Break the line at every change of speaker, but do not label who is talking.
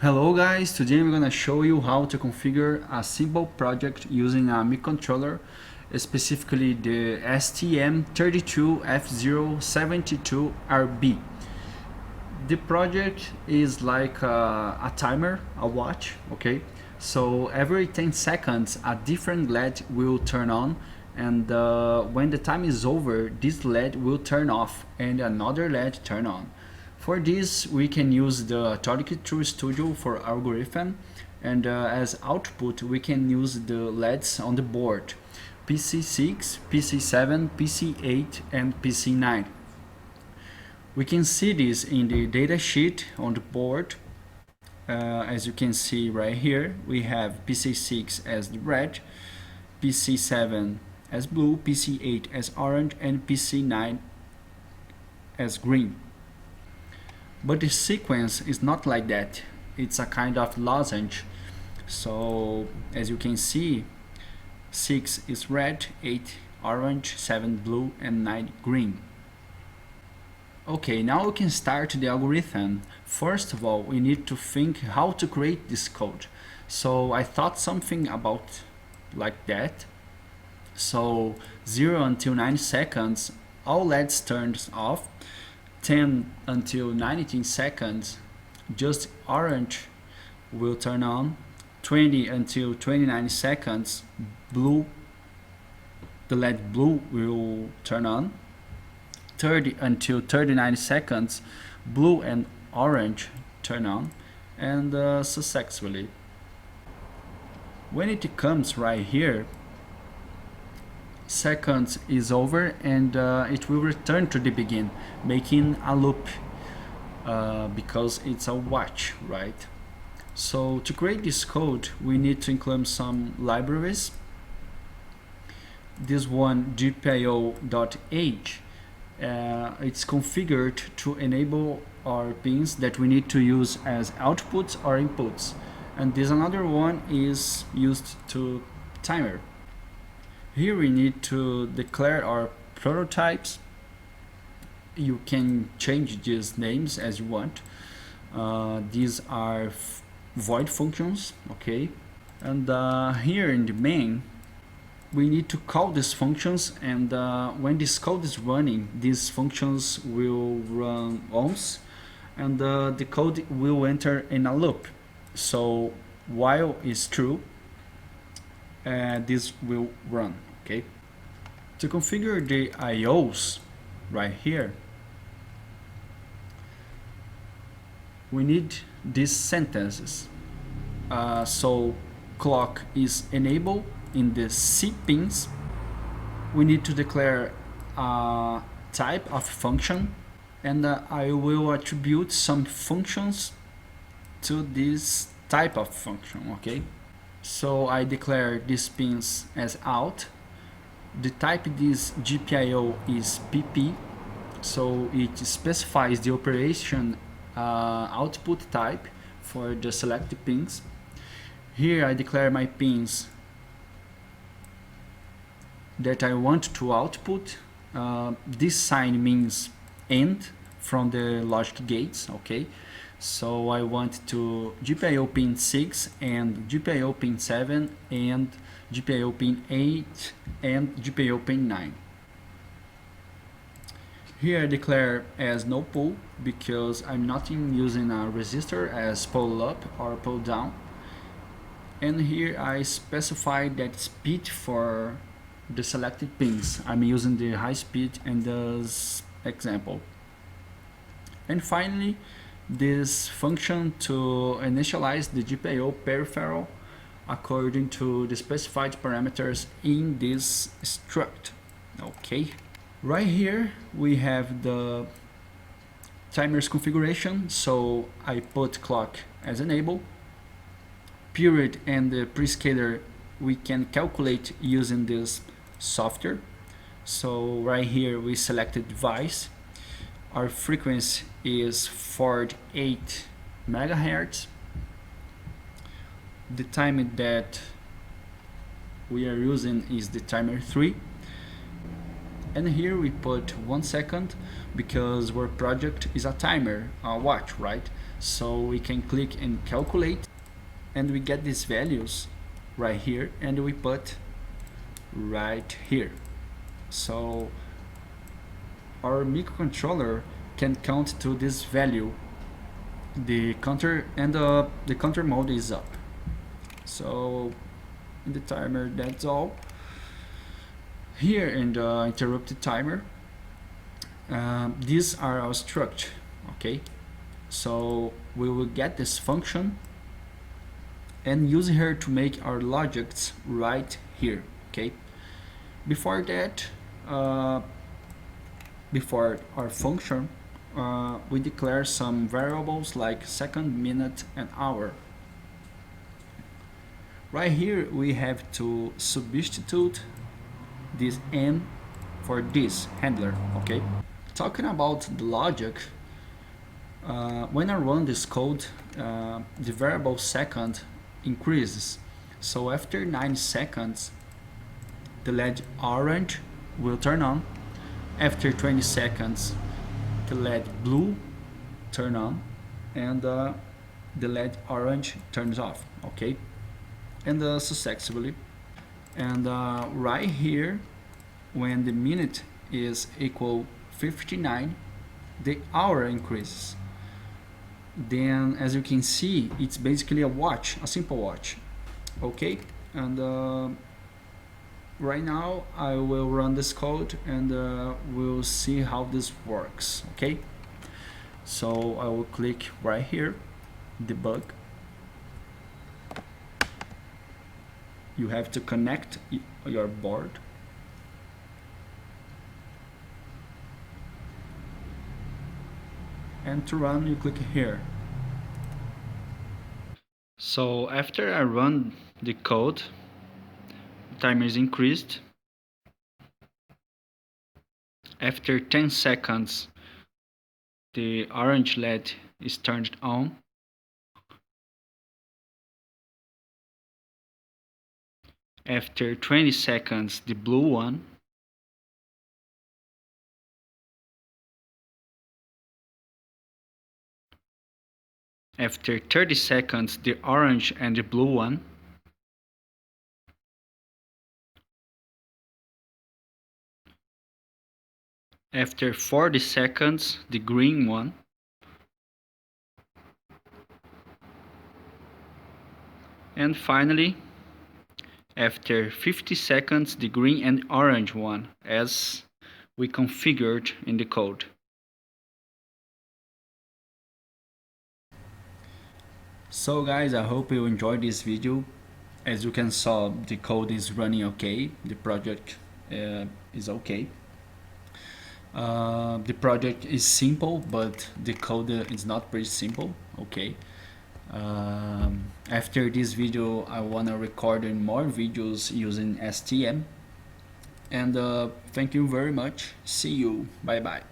Hello guys, today I'm gonna show you how to configure a simple project using a microcontroller, specifically the STM32F072RB. The project is like a timer, a watch, okay? So every 10 seconds a different LED will turn on, and when the time is over, this LED will turn off and another LED turn on. For this, we can use the Attolic trueStudio for algorithm, and as output, we can use the LEDs on the board, PC6, PC7, PC8, and PC9. We can see this in the data sheet on the board. As you can see right here, we have PC6 as the red, PC7 as blue, PC8 as orange, and PC9 as green. But the sequence is not like that. It's a kind of lozenge. So as you can see, 6 is red, 8 orange, 7 blue, and 9 green. Okay, now we can start the algorithm. First of all, we need to think how to create this code. So I thought something about like that. So 0 until 9 seconds, all LEDs turns off. 10 until 19 seconds, just orange will turn on. 20 until 29 seconds, blue, the LED blue will turn on. 30 until 39 seconds, blue and orange turn on, and successfully. When it comes right here, seconds is over, and it will return to the begin, making a loop because it's a watch, right? So to create this code, we need to include some libraries. This one, GPIO.h, it's configured to enable our pins that we need to use as outputs or inputs, and this another one is used to timer. Here we need to declare our prototypes. You can change these names as you want. These are void functions, okay? And here in the main, we need to call these functions, and when this code is running, these functions will run once, and the code will enter in a loop. So while is true, this will run, okay? To configure the IOs right here, we need these sentences. So clock is enabled in the C pins. We need to declare a type of function, and I will attribute some functions to this type of function, okay? So I declare these pins as out. The type this GPIO is PP, so it specifies the operation output type for the selected pins. Here I declare my pins that I want to output. This sign means end from the logic gates, okay? So I want to GPIO pin 6 and GPIO pin 7 and GPIO pin 8 and GPIO pin 9. Here I declare as no pull because I'm not using a resistor as pull up or pull down. And here I specify that speed for the selected pins. I'm using the high speed in this example. And finally, this function to initialize the GPIO peripheral according to the specified parameters in this struct. Okay, right here we have the timers configuration. So I put clock as enable. Period and the prescaler we can calculate using this software. So right here we selected device. Our frequency is 48 megahertz. The time that we are using is the timer 3. And here we put 1 second because our project is a timer, a watch, right? So we can click and calculate, and we get these values right here, and we put right here. So our microcontroller can count to this value. The counter and the counter mode is up. So in the timer, that's all. Here in the interrupted timer, these are our struct. Okay, so we will get this function and use her to make our logics right here. Okay, before that, before our function, we declare some variables like second, minute, and hour. Right here we have to substitute this n for this handler. Okay, talking about the logic, when I run this code, the variable second increases. So after 9 seconds, the LED orange will turn on. After 20 seconds, the LED blue turn on, and the LED orange turns off. Okay, and successively. And right here, when the minute is equal 59, the hour increases. Then, as you can see, it's basically a watch, a simple watch. Okay, and right now I will run this code, and we'll see how this works. Okay, so I will click right here, debug. You have to connect your board. And to run, you click here. So after I run the code, the timer is increased. After 10 seconds, the orange LED is turned on. After 20 seconds, the blue one. After 30 seconds, the orange and the blue one. After 40 seconds, the green one. And finally, after 50 seconds, the green and orange one, as we configured in the code. So guys, I hope you enjoyed this video. As you can see, the code is running okay. The project is okay. The project is simple, but the code is not pretty simple. Okay. After this video, I wanna record more videos using STM. And thank you very much. See you. Bye bye.